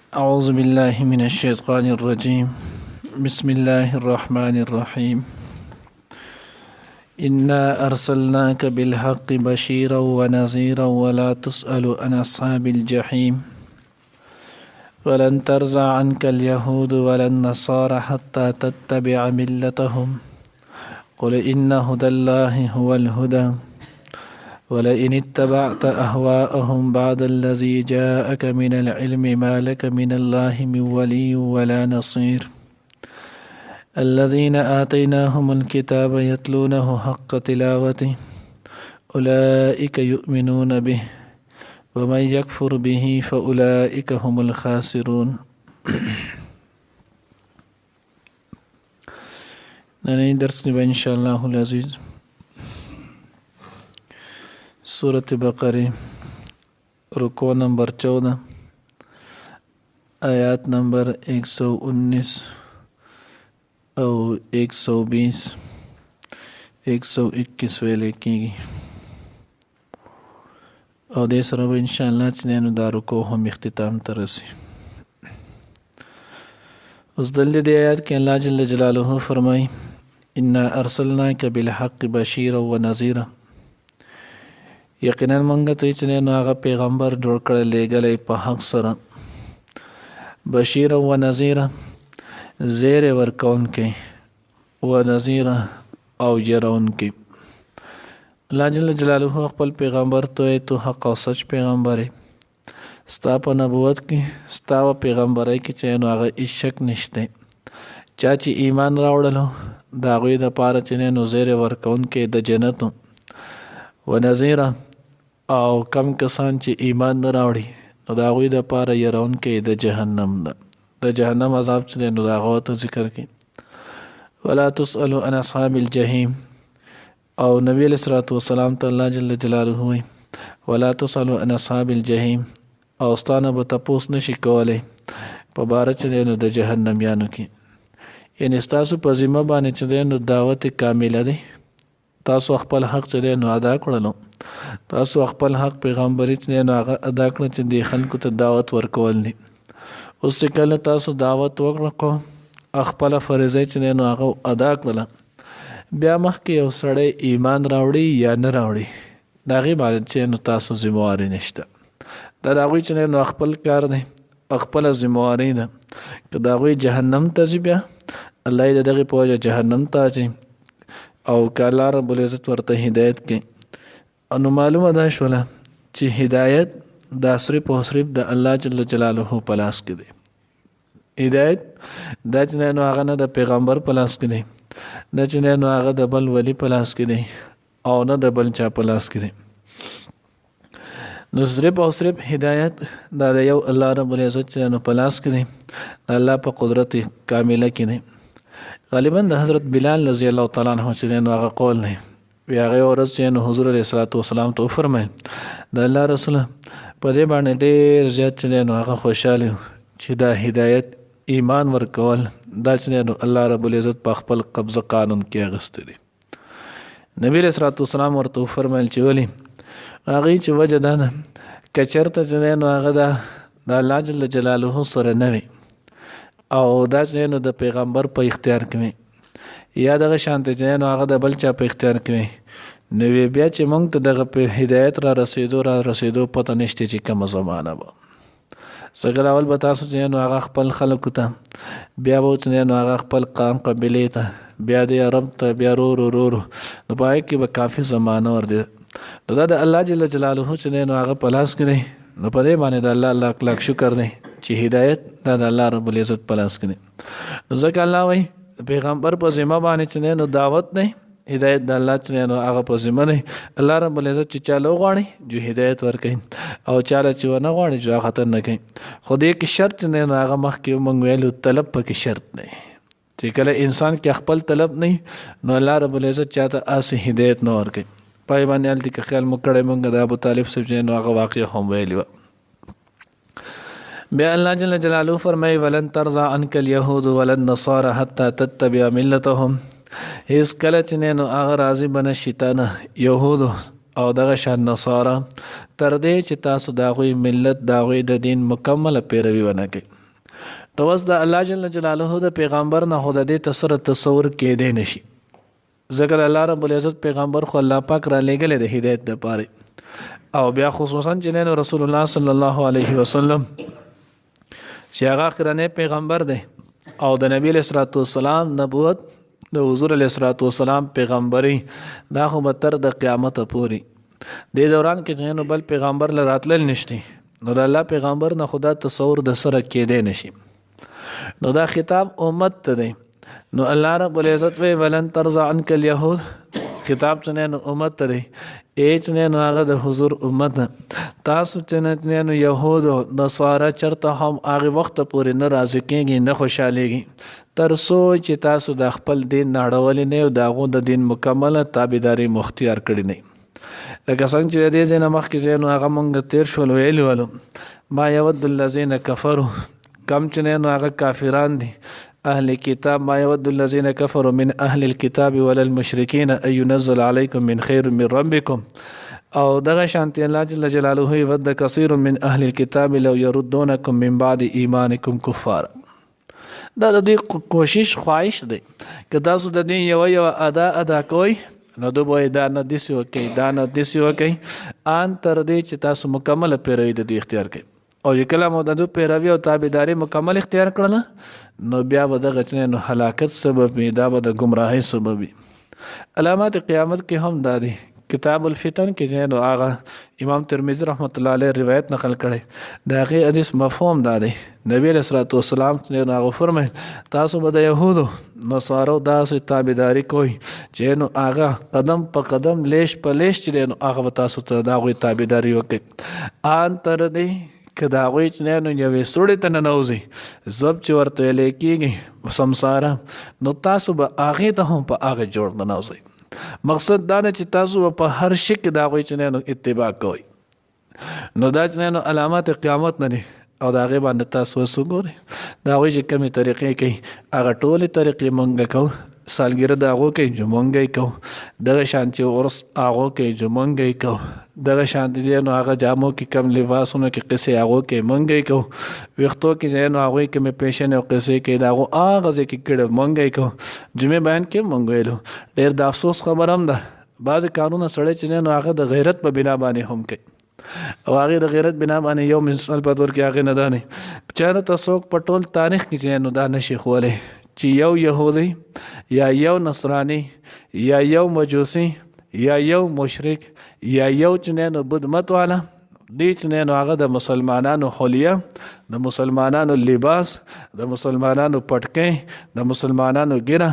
أعوذ بالله من الشيطان الرجيم. بسم الله الرحمن الرحيم. إنا أرسلناك بالحق بشيرا ونذيرا ولا تسأل عن أصحاب الجحيم ولن ترضى عنك اليهود ولا النصارى حتى تتبع ملتهم قل إن هدى الله هو الهدى ولئن اتبعت أهواءهم بعد الذي جاءك من العلم ما لك من الله من ولي ولا نصير الذين آتيناهم الكتاب يتلونه حق تلاوته أولئك يؤمنون به ومن يكفر به فأولئك هم الخاسرون. ننني درس نبا إن شاء الله العزيز سورة بقرة رکوع نمبر 14 آیات نمبر 119 او 120 121 ویلې کېږي او دې سره به انشاءالله چې نو دا رکوع هم اختتام ته رسي. اوس دلته دې آیات کې الله جل جلاله فرمایي انا ارسلناک بالحق بشیرا ونذیرا، یقینا موږ ته چې نو هغه پیغمبر جوړ کړی لېږلی په حق سره، بشیرا و نذیرا زیر ورکوونکی و نذیرا او يرونکی. الله جل جلاله خپل پیغمبر ته تو حق او سچ پیغمبر ستا په نبوت کې ستا په پیغمبرۍ کې چې نو هغه هیڅ شک نشته. چا چې ایمان راوړلو د هغوی دپاره چې نو زیر ورکوونکی د جنت و نذیرا، او کم کسان چې ایمان نه راوړي نو د هغوی دپاره یرونکی د جهنم ده، د جهنم عذاب چې دی نو د هغه ته ذکر کړي. ولا تسألو عن اصحاب الجحیم، او نبی علیہ الصلوۃ والسلام ته الله جل جلاله وایي ولا تسألو عن اصحاب الجحیم، او ستانه به تپوس نشي کولی په باره چې دی نو د جهنمیانو کې. یعنې ستاسو په ذمه باندې چې دی نو دعوت کامله دی، تاسو خپل حق چې دی نو ادا کړلو، تاسو خپل حق پیغمبري چې دی نو هغه ادا کړه چې د خلکو ته دعوت ورکول دي. اوس چې کله تاسو دعوت وکړو خپله فریضه چې دی نو هغه ادا کړله، بیا مخکې یو سړی ایمان راوړي یا نه راوړي د هغې باندې چې نو تاسو ذمهواري نشته، دا د هغوی چې نو خپل کار دی، خپله ذمهواري ده. که د هغوی جهنم ته ځي بیا الله یې د دغې په وجه جهنم ته اچوي، او که الله رب العزت ورته هدایت کوي. نو معلومه ده شوله چې هدایت دا صرف او صرف د الله جل جلاله په لاس کې دی. هدایت دا چې نو هغه نه د پیغمبر په لاس کې دی، نه چې نو هغه د بل ولی په لاس کې دی، او نه د بل چا په لاس کې دی. نو صرف او صرف هدایت دا د یو الله رب العزت چې نو په لاس کې دی، د الله په قدرت کامله کې دی. غالبا د حضرت بلال رضی الله تعالی عنہ چې نو هغه قول دی، وی هغه ورځ چې نو حضور علیه الصلاۃ والسلام ته وفرمایل د الله رسول په دې باندې ډېر زیات چې نو هغه خوشاله چې دا هدایت ایمان ورکول دا چې نو الله رب العزت په خپل قبضه قانون کې اغوستی دی. نبی علیه الصلاۃ والسلام ورته وفرمایل چې ولې؟ هغې چې وجه دا ده که چېرته چې نو هغه د الله جل جلاله سره نه وي او دا چې نو د پیغمبر په اختیار کې وي، یا دغه شانته چې نو هغه د بل چا په اختیار کې وي، نو بیا چې موږ ته دغه په هدایت را رسېدو پته نشته چې کومه زمانه به څنګه اول به تاسو چې نو هغه خپل خلکو ته، بیا به چې نو هغه خپل قام قبیلې ته، بیا د عرب ته، بیا رورو نو په هغې کې به کافي زمانه ورده. نو دا د الله جل جلاله چې نو هغه په لاس کې دی، نو په دې باندې د الله لاک لاک شکر دی چې هدایت دا د الله رب العزت په لاس کې دی. نو ځکه الله وایي پیغمبر په ذمه باندې چې نو دعوت دی، هدایت د الله چې نو هغه په ذمه دی. الله رب العزت چې چاله وغواړي جو هدایت ورکوي، او چاله چې ونه غواړي جو خطر نه کوي. خو دې کې شرط چې نو هغه مخکې موږ ویلو طلب پکې شرط دی، چې کله انسان کې خپل طلب نه نو الله رب العزت چاته اسې هدایت نه ورکوي. پای باندې هلته که خیال مو کړی موږ د ابو طالب صاحب چې نو هغه واقع هم ویلي وه. بیا الله جل جلاله فرمایي ولن ترضى عنك اليهود ولا النصارى حتى تتبع ملتهم، هیڅ کله چې نو هغه راضي به نشي تا نه یهودو او دغه شان نصارا تر دې چې تاسو د هغوی ملت د هغوی د دین مکمله پیروي ونه کړئ. نو اوس د الله جل جلاله د پیغمبر نه خو د دې سره تصور کېدی نشي، ځکه د الله رب العزت پیغمبر خو الله پاک را لېږلی د هدایت دپاره، او بیا خصوصا چې نو رسول الله صلی الله علیه وسلم چې هغه اخرنی پیغمبر دی او د نبی علیه الصلاة والسلام نبوت د حضور علیه الصلاة والسلام پیغمبري دا خو به تر د قیامته پورې دې دوران کې چې نو بل پیغمبر له راتلل نشتی، نو د الله پیغمبر نه خدا تصور د سره کېدی نشي. نو دا خطاب امت ته دی. نو الله رب العزت وی ولن ترضى عنك اليهود، خطاب چې نو امت ته دی، ایچ نو هغه د حضور امت تاسو چې نو يهود او نصارا چرته هم هغه وخت پورې نه راضي کېږي نه خوشاليږي تر څو چې تاسو د خپل دین نړول نه او دغه د دین مکمله تابعداري مختیار کړی نه. لکه څنګه چې دې ځنه مخکې نو هغه مونږ تیر شول ویلو ما يود الذين كفروا، کم چې نو هغه کافران دي اهل کتاب، ما يود الذين كفروا من اهل الكتاب ولا المشركين ان ينزل عليكم من خير من ربكم، او دغه شانتي الله جل جلاله ود كثير من اهل الكتاب لو يردونكم من بعد ايمانكم كفارا. دا د دې کوشش خواهش دی که تاسو د دې یو ادا کوئ نو دوی دا نه دسی وکي ان تر دې چې تاسو مکمل پیروي د دې اختیار کړئ، او چې کله مو د دوی پیروي او تابعداري مکمل اختیار کړل نو بیا به دغه نو هلاکت سبب وي، دا به د گمراهۍ سبب وي. علامات قیامت کې هم دا دي، کتاب الفتن کې نو هغه امام ترمذی رحمت الله علیه روایت نقل کړي، دا غي حدیث مفهوم دا دی، نبی علیہ الصلوۃ والسلام نو هغه فرمایي تاسو به د يهودو نصارو داسې تابعداري کوئ چې نو هغه قدم په قدم لیش په لیش چې نو هغه تاسو ته دا غوي تابعداري وکړي ان تر دې که دا غوی چې نو یوې سوړې ته ننوځي زب چې ورته ویلی کېږي سمساره، نو تاسو به هغې ته هم په هغې جوړ ننوځئ. مقصد دا نه چې تاسو په هر شي کې د هغوی چې نو اتباع کوئ. نو دا چې نو علامات قیامت نه دي او د هغې باندې تاسو اوس وګورئ د هغوی چې کومې طریقې کوي هغه ټولې طریقې مونږ کوو، سالګره د هغو کوي چې مونږ یې کوو، دغه شان چې ورس هغو کوي چې مونږ یې کوو، دغه شان چې نو هغه جامو کې کم لباسونو کې قصې هغو کې مونږ یې کوو، ویښتو کې چې نو هغوی کومې پیشنې او قصې کوي د هغو هغه ځای کې کړی مونږ یې کوو. جمعې بیان کې مونږ ویلو ډېر د افسوس خبر هم ده بعضې کارونه سړی چې نو هغه د غیرت په بنا باندې هم کوي، او هغې د غیرت بنا باندې یو مثال په طور کې هغې نه دا نه چېرته ته څوک په ټول تاریخ کې چې نو دا نشي ښولی چې یو یهودی یا یو نصرانی یا یو مجوسی یا یو مشرک یا یو چې نو بدمت والا دی چې نو هغه د مسلمانانو حلیه، د مسلمانانو لباس، د مسلمانانو پټکې، د مسلمانانو ګیره،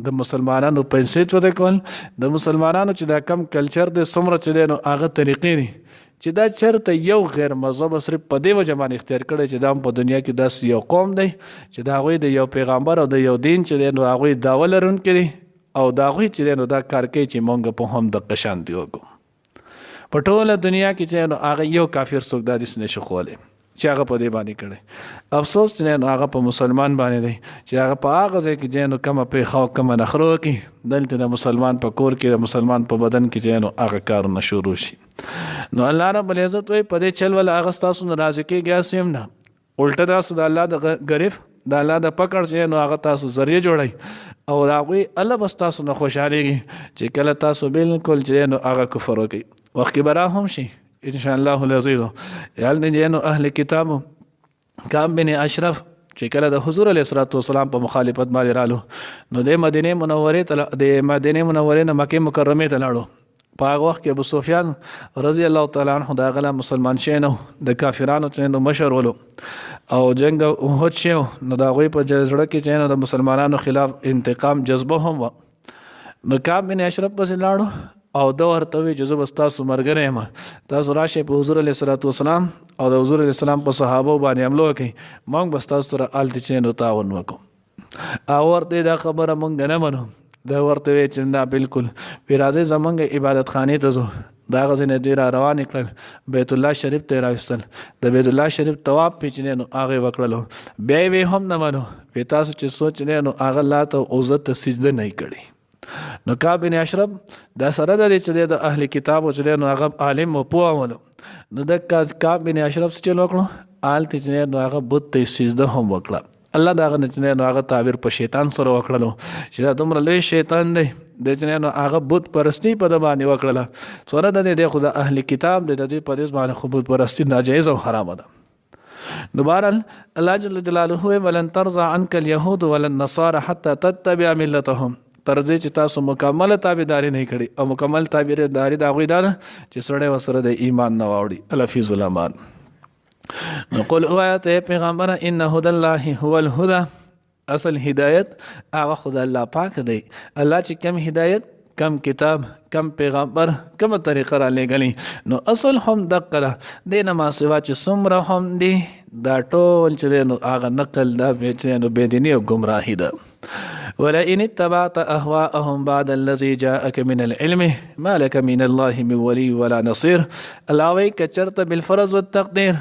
د مسلمانانو پیسې چوته کول، د مسلمانانو چې دا کم کلچر دی څومره چې نو هغه طریقې دي چې دا چرته یو غیر مذهب صرف په دې وجه باندې اختیار کړی چې دا په دنیا کې داس یو قوم دی چې دا هغوی د یو پیغمبر او د یو دین چې نو هغوی دعوه لرونکي دي او دا هغوی چې نو دا کار کوي چې مونږ په هم دغه شانتي وکړو. په ټوله دنیا کې چې نو هغه یو کافر څوک دا داسې نشي خولی چې هغه په دې باندې کړی. افسوس چې نو هغه په مسلمان باندې دی چې هغه په هغه ځای کې چې نو کومه پیښه او کومه نخره وکړي دلته د مسلمان په کور کې د مسلمان په بدن کې چې نو هغه کارونه شروع شي. نو الله رب العزت وایي په دې چل ول هغه ستاسو نه راضي کېږي هسې هم نه، الټه تاسو د الله د ګرف د الله د پکړ چې نو هغه تاسو ذریعه جوړئ او د هغوی الله بس تاسو نه خوشحالېږي چې کله تاسو بالکل چې نو هغه کفر وکړئ. وخت کې به را هم شي ان شاء الله العزیز نو اهل کتابو کعب بن اشرف چې کله د حضور علیه الصلاة والسلام په مخالفت باندې رالو نو د مدینې منورې نه مکې مکرمې ته لاړو. په هغه وخت کې ابو سفیان رضی الله تعالی عنه د هغه مسلمان شوی نو د کافرانو چې نو مشر ولو او جنگ احد شو نو د هغوی په زړه کې چې نو د مسلمانانو خلاف انتقام جذبه هم و. نو کعب بن اشرف پسې لاړو او دا ورته وی چې زه به ستاسو ملګری یم، تاسو راشئ په حضور علیه الصلاة والسلام او د حضور علیه السلام په صحابو باندې حمله وکړئ، موږ به ستاسو سره هلته چې نو تعاون وکړو. او ورته دا خبره موږ نه منو، دا ورته وی چې نه بالکل وی راځئ زموږ عبادت خانې ته ځو. د هغه ځای نه دوی را روان کړل بیت الله شریف ته یې راوستل، د بیت الله شریف طواف پې چې نو هغه یې وکړلو. بیا یې هم نه منو، وی تاسو چې سوچ نو هغه الله ته عزت ته سجده نه کړي نو کعب بن اشرف دا سره د دې چې د اهل کتابو چې نو هغه عالم او پوه ولو نو د کعب بن اشرف څه چل وکړو آلته چې نو هغه بت ته سجده هم وکړه. الله دا غنه چې نو هغه تعبیر په شیطان سره وکړلو چې دا دومره لوی شیطان دی د چې نو هغه بت پرستی په د باندې وکړله سره د دې خو د اهل کتاب د دې په دې باندې خو بت پرستی ناجایز او حرام ده. نو بهرحال الله جل جلاله ولن ترضى عنك اليهود ولا النصارى حتى تتبع ملتهم تر دې چې تاسو مکمل تابعداري نه کړي او مکمل تابعداري د هغوی دا ده چې سړی ورسره د ایمان نه واوړي. الفیظ الامان. نو قل اوایت پیغمبر ان هدى الله هو الهدى اصل هدایت هغه خدای الله پاک دی. الله چې کم هدایت کم کتاب کم پیغمبر کم طریقه را لېږلی نو اصل هم دقه دینه ما سوا چې څومره هم دی دا ټول چې نو هغه نقل دا چې نو بېدیني او ګمراهي ده. ولئن اتبعت اهواءهم بعد الذي جاءك من العلم ما لك من الله من ولي ولا نصير. الله وی کچرت بالفرض والتقدير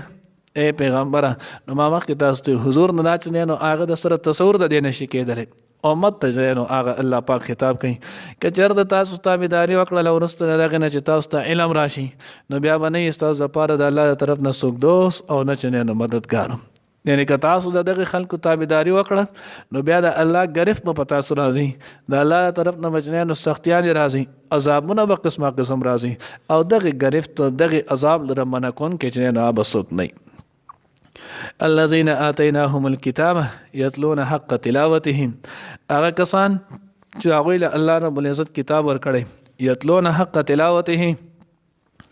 اے پیغمبره نو ما مخکې تاسو ته حضور نه چې نو هغه د سره تصور د دې نشي کېدلی امت ته نو هغه الله پاک خطاب کوي که چېرته تاسو تابعداري وکړله وروسته د هغې نه چې تاسو ته علم راشي نو بیا به نه یې ستاسو دپاره د الله د طرف نه څوک دوست او نه چې نو مددګار. یعنی که تاسو د دغې خلکو تابعداري وکړه نو بیا د الله ګرفت به په تاسو راځي د الله طرف نه مجنیانو سختیانې راځي عذابونه به قسمه قسم راځي او دغې ګرفت دغې عذاب لره منع کوونکی چې نه به څوک نه. الذين آتيناهم الكتاب يتلون حق تلاوته هغه کسان چې هغوی له الله رب العزت کتاب ورکړی یتلون حق تلاوته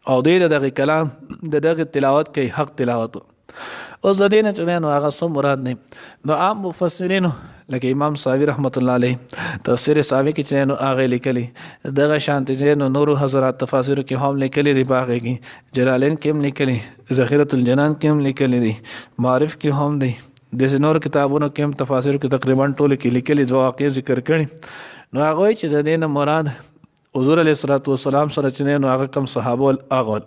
او دوی د دغې کلام د دغې تلاوت کوي حق تلاوت. اوس د دې نه چې نو هغه څه مراد نه نو عام مفسرینو لکه امام صاحبي رحمت الله علیه تفسیر صاحبي کې چې نو هغه لیکلي دغه شانتي چې نو نورو حضرات تفاسیر کې هم لیکلي دي باغې کې جلالین کې هم لیکلي ذخیرة الجنان کې هم لیکلي دي معارف کې هم دي د نور کتابونو کې هم تفاسیر کې تقریبا ټول کې لیکلي د واقع ذکر کړي نو هغه چې د دې نه مراد حضور علیه الصلاۃ والسلام سره چې نو هغه کم صحابه اغل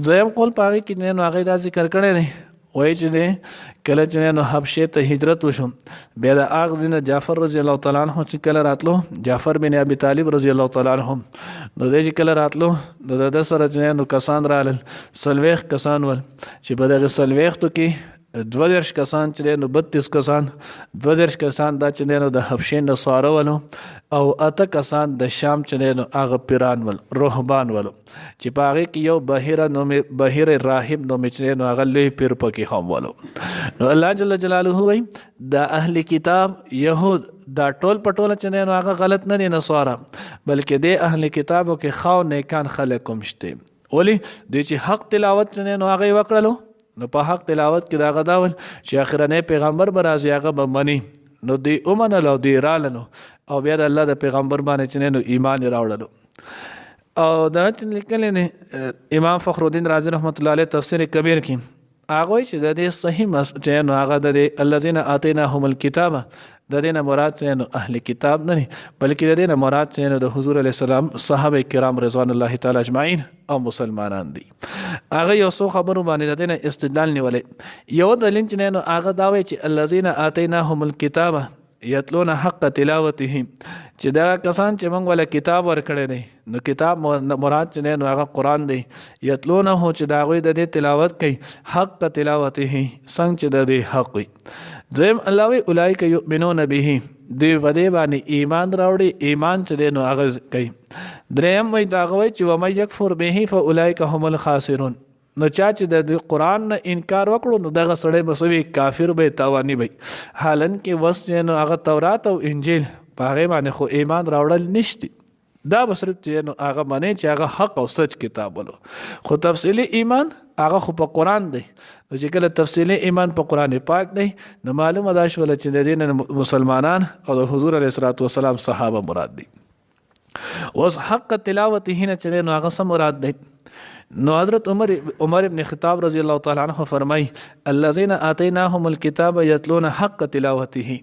زم قول پاره کې نو هغه دا ذکر کړي دي وای چې دی کله چې نو حبشې ته هجرت وشو بیا د هغه دینه جعفر رضی الله تعالی عنہ چې کله راتلو جعفر بن ابي طالب رضی الله تعالی عنہ نو دی چې کله راتلو نو د سره چې نو کسان رالل سلويخ کسان ول چې په دغه سلويختو کې 22 کسان چې نو 32 کسان 22 کسان دا چې نو د حبشې نه سواره ولو او اته کسان د شام چې نو هغه پیران ول روحبان ولو چې په هغې کې یو بهیر راهب نومې چې نو هغه لوی پیر پکې هم ولو. نو الله جل جلاله وایي د اهل کتاب یهود دا ټول پټوله چې نو هغه غلط نه دي نصارا بلکې د اهل کتابو کې خاو نیکان خلک هم شته ولې دوی چې حق تلاوت چې نو هغه وکړلو نو په حق تلاوت کې دا غداول چې اخرنه پیغمبر به راځي هغه به مني نو دی اومنلو دی رالنو او بیا د الله د پیغمبر باندې چې نو ایمان راوړلو. او دا چې لیکلی دی امام فخر الدین رازی رحمت الله علیه تفسیر کبیر کې هغه چې د دې صحیح چې نو هغه د الذین آتیناهم الکتاب د دې نه مراد چې نو اهل کتاب نه بلکې د دې نه مراد چې نو د حضور علیه السلام صحابه کرام رضوان الله تعالی اجمعین او مسلمانان دي. هغه یو څو خبرو باندې د دې نه استدلال نیولې یو دلیل چې نو هغه دا وایي چې الذین آتیناهم الکتاب یتلون حق تلاوته چې دا کسان چې موږ ولا کتاب ورکړی دی نو کتاب مراد چې نو هغه قرآن دی یتلونه چې دا هغوی د دې تلاوت کوي حق تلاوته څنګه چې د دې حق وي. دویم الله وی اولئک یؤمنون به دوی په دې باندې ایمان راوړي ایمان چې دی نو هغه کوي. دریم وی دا هغه وی چې ومن یکفر به فاولئک هم الخاسرون نو چا چې د قرآن نه انکار وکړو نو دغه سړی به سوي کافر به تاواني وي حالن کې وس چې نو هغه تورات او انجیل په هغې باندې خو ایمان راوړل نشتی دا به صرف چې نو هغه منې چې هغه حق او سچ کتاب ولو خو تفصیلي ایمان هغه خو په قرآن دی نو چې کله تفصیلي ایمان په قرآن پاک دی نو معلومه دا شوله چې د دې مسلمانان او د حضور علیه الصلاۃ والسلام صحابه مراد دي. اوس حق تلاوت هینه چې نو هغه څه مراد دی نو حضرت عمر ابن خطاب رضی الله تعالی عنہ فرمای الذین آتیناهم الکتاب یتلون حق تلاوته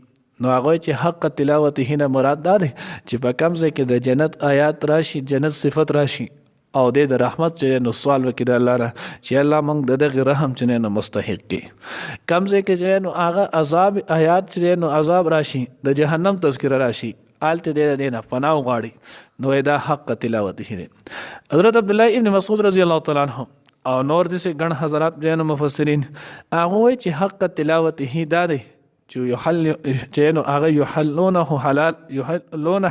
نو هغه چې حق تلاوته نه مراد ده چې په کوم ځای کې د جنت آیات راشي جنت صفت راشي او د رحمت چې نو سوال وکړي د الله نه چې الله موږ د دغه رحم چې نو مستحق کې کوم ځای کې چې نو هغه عذاب آیات چې نو عذاب راشي د جهنم تذکرہ راشي آلته دې نه پناه وغواړي نو دا حق تلاوته دی. حضرت عبدالله ابن مسعود رضی الله تعالی عنہ او نور داسې ګڼ حضرات جنو مفسرین هغه وایي چې حق تلاوته دا دی چې هغه یحلونه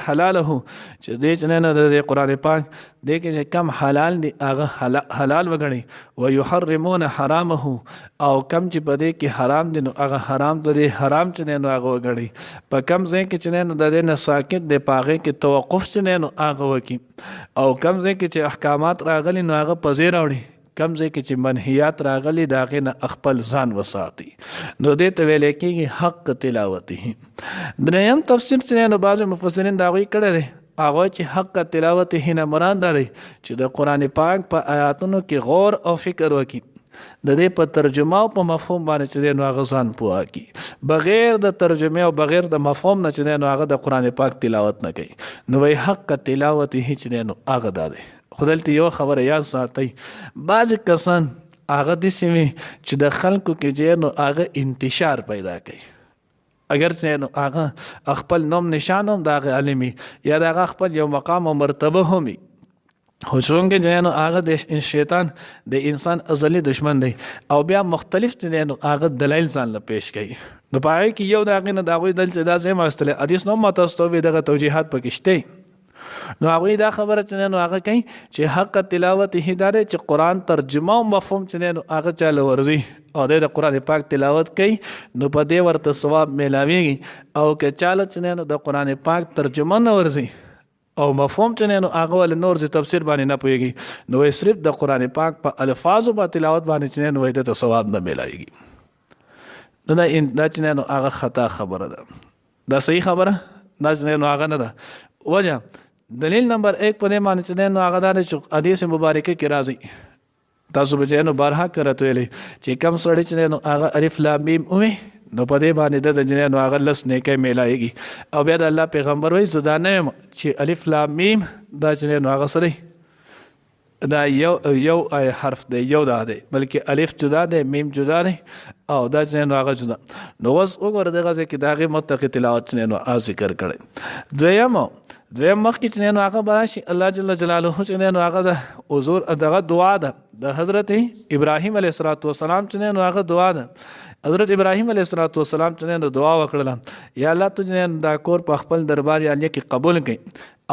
حلاله چې دې چې نه د قرآن پاک دې کې چې کم حلال دي هغه حلال وګڼي ويحرمون حرامه او کم چې په دې کې حرام دي نو هغه حرام دی حرام چې نه هغه وګڼي په کم ځای کې چې نه د دې نه ساکت دی په هغې کې توقف چې نه هغه وکړي او کم ځای کې چې احکامات راغلي نو هغه په ځای راوړي کم ځای کې چې منهیات راغلي د هغې نه خپل ځان وساتي نو دې ته ویلی کېږي حق تلاوته. دریم تفسیر چې نو بعضې مفسرین د هغوی کړی دی هغه چې حق تلاوته نه مراد دا دی چې د قرآن پاک په آیاتونو کې غور او فکر وکړي د دې په ترجمه او په مفهوم باندې چې دی نو هغه ځان پوه کړي بغیر د ترجمه او بغیر د مفهوم نه چې دی نو هغه د قرآن پاک تلاوت نه کوي نو وایي حق تلاوته چې دی نو هغه دا دی. خو دلته یو خبره یاد ساتئ بعضې کسان هغه داسې وي چې د خلکو کې چې نو هغه انتشار پیدا کوي اگر چې نو هغه خپل نوم نشان هم د هغه علم یا د هغه خپل یو مقام او مرتبه هم وي خو څنګه چې نو هغه د شیطان د انسان ازلی دشمن دی او بیا مختلف چې نو هغه دلایل ځان له پیش کوي نو په هغې کې یو د هغې نه د هغوی دل چې دا ځای ما استلی حدیث نو ما تاسو ته دغه توجیحات پکې شته نو هغوی دا خبره چې نو هغه کوي چې حق تلاوت دا دی چې قرآن ترجمه او مفهوم چې نو هغه چاله ورځي او د قرآن پاک تلاوت کوي نو په دې ورته ثواب میلاویږي او که چاله چې نو د قرآن پاک ترجمه نه ورځي او مفهوم چې نو هغه ول نور زی تفسیر باندې نه پوهیږي نو صرف د قرآن پاک په الفاظو په تلاوت باندې چې نو د ثواب نه میلاویږي نو دا چې نو هغه خطا خبره ده دا صحیح خبره دا چې نو هغه نه ده وجه دلیل نمبر 1 په دې باندې چې نو هغه دا چې حدیث مبارکه کې راځي تاسو به نو بارها کرته ویلي چې کم سړی چې نو هغه الف لام میم وي نو په دې باندې د جنې نو هغه لس نیکۍ میلایږي او بیا د الله پیغمبر وایي زه دا نه یم چې الف لام میم دا چې نو هغه سره دا یو حرف دی یو دا دی بلکې الف جدا دی میم جدا دی او دا چې نو هغه جدا نو اوس وګوره دغه ځای کې د هغې متقي تلاوت چې نو ذکر کړی. دویم مخکې چې نو هغه به راشي الله جل جلاله چې نو هغه د حضور دغه دعا ده د حضرت ابراهیم علیه السلام چې نو هغه دعا ده حضرت ابراهیم علیه السلام چې نو دعا وکړله یا الله ته دا کور په خپل دربار یعنی کې قبول کړي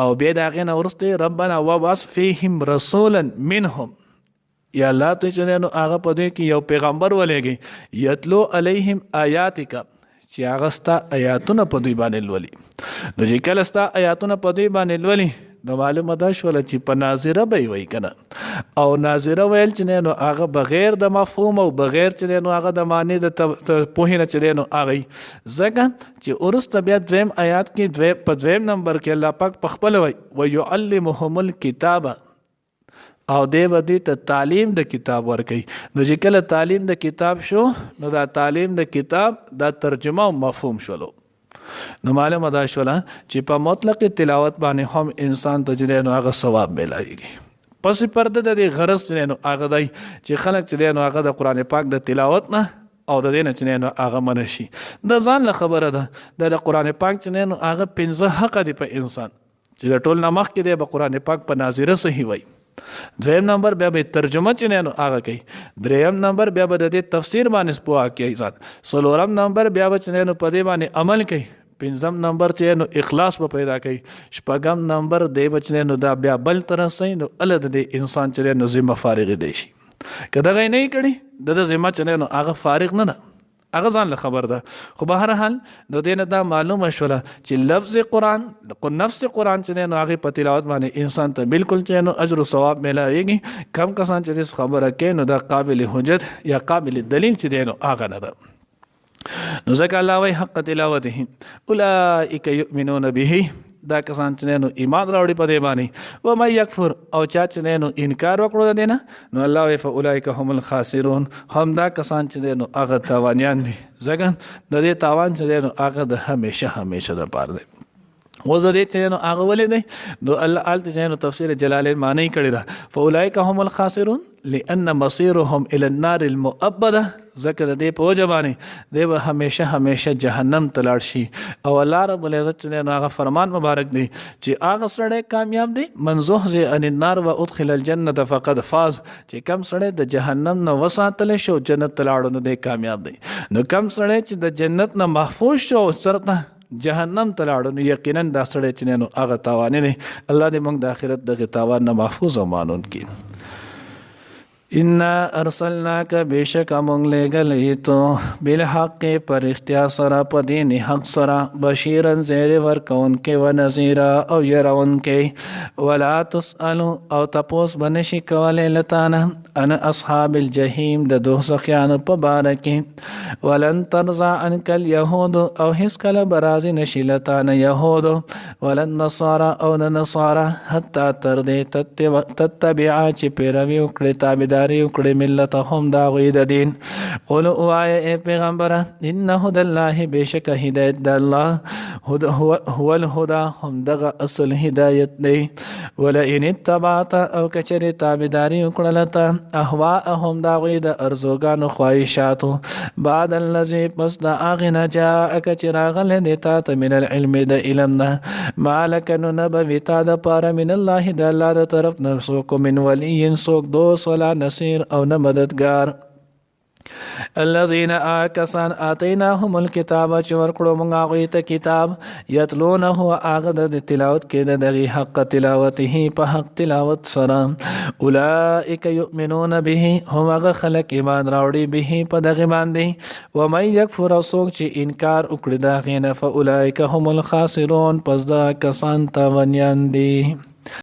او بیا د هغې نه وروسته ربنا وابعث فیهم رسولا منهم یا الله ته چې نو هغه په دې کې یو پیغمبر ولېږي یتلو علیهم آیاتک چې هغه ستا آیاتونه په دوی باندې لولي نو چې کله ستا آیاتونه په دوی باندې لولي نو معلومه ده شوله چې په ناظره به یې وایي که نه او ناظره ویل چې نو هغه بغیر د مفهوم او بغیر چې نو هغه د معنی د پوهې نه چې نو هغه ځکه چې وروسته بیا دویم آیات کې په دویم نمبر کې الله پاک په خپله وایي ویعلمهم الکتاب او دی به دوی ته تعلیم د کتاب ورکوي نو چې کله تعلیم د کتاب شو نو دا تعلیم د کتاب دا ترجمه او مفهوم شولو نو معلومه دا شوله چې په مطلق تلاوت باندې هم انسان ته چې نو هغه ثواب میلاویږي پس پرده د دې غرض چې نو هغه دی چې خلک چې نو هغه د قرآن پاک د تلاوت نه او د دې نه چې نو هغه منع شي د ځان له خبره ده د قرآن پاک چې نو هغه 15 حق دی په انسان چې د ټول نه مخکې دی به قرآن پاک په ناظره صحیح وایي دویم نمبر بیا به ترجمه چې نو هغه کوي دریم نمبر بیا به د دې تفسیر باندې پوهه کوي ځان څلورم نمبر بیا به چې نو په دې باندې عمل کوي پنځم نمبر چې نو اخلاص به پیدا کوي شپږم نمبر دی به چې نو دا بیا بل طرف نو ال د انسان چې نو ذمه فارغ دی شي که دغه نه کړي د ذمه چې نو هغه فارغ نه ده هغه ځان له خبر ده خو به هر حال نو دې نه دا معلومه شوله چې لفظ قرآن نفس قرآن چې نو هغې په تلاوت باندې انسان ته بالکل چې نو اجر و ثواب میلاویږي کم کسان چې دې خبره کوي نو دا قابل حجت یا قابل دلیل چې دی نو هغه نه ده نو ځکه الله وایي حق تلاوته اولئک یؤمنون به دا کسان چې نو ایمان راوړي په دې باندې ومن یکفر او چا چې نو انکار وکړو د دې نه نو الله وایي فاولئک هم الخاسرون هم دا کسان چې نو هغه تاوانیان دي ځکه د دې تاوان چې نو هغه د همیشه د پاره دی وزدي چې نو هغه ولې دی نو الله آلته چې نو تفسیر جلالین معنی کړی دا فاولئک هم الخاسرون لأن مصيرهم إلى النار المؤبده ذکر دې په وجبانه دی به همیشه جهنم تلاړ شي او الله رب العزت چې نو هغه فرمان مبارک دی چې هغه سړی کامیاب دی من زحزح عن النار وادخل الجنه فقد فاز چې کم سړی د جهنم نه وساتل شو جنت تلاړو نو دی کامیاب دی نو کم سړی چې د جنت نه محفوظ شو سرته جهنم تلاړو نو یقینا دا سړی چې نو هغه تاوان دی الله دې موږ د آخرت دغه تاوان نه محفوظ او مانون کړي انا ارسلناک بیشک امونگ لگلی تو بالحق پر اختیار سرا پا دین حق سرا بشیرن زیر ورکون کے و نظیرا او یرون کے ولا تسألو او تپوس بنشی کولی لتانا ان اصحاب الجحیم د دوزخیان پا بارکی ولن ترضا عنک اليهود او حس کل برازی نشی لتانا یهود ولن نصارا او نصارا حتی تردی تتبعا چی پیروی اکڑی تابدار داری وکړي ملتهم دا غوی د دین قل اوایه ای پیغمبره ان هدى الله بشک هدایت د الله هو الهدى هم دغه اصل هدایت دی ولئن اتبعت او کچری تابعداري وکړه ته اهواهم دا غوی د ارزوګانو خواهشاتو بعد الذي پس دا اغنا جاءک چراغل دیتا ته من العلم د علم نه مالک نو نبوی تا د پاره من الله د الله د طرف نفسو کو من ولی سوک دوست ولا نصير او نه مددگار الذين آکسان آتیناهم الكتاب چې ورکړو موږ هغوی ته کتاب یتلونه هغه د تلاوت کې د دغې حق تلاوته په حق تلاوت سره اولئک یؤمنون به هم هغه خلک ایمان راوړي به په دغې باندې ومن یکفر او څوک چې انکار وکړي د هغې نه فاولئک هم الخاسرون پس دا کسان تاوانیان دي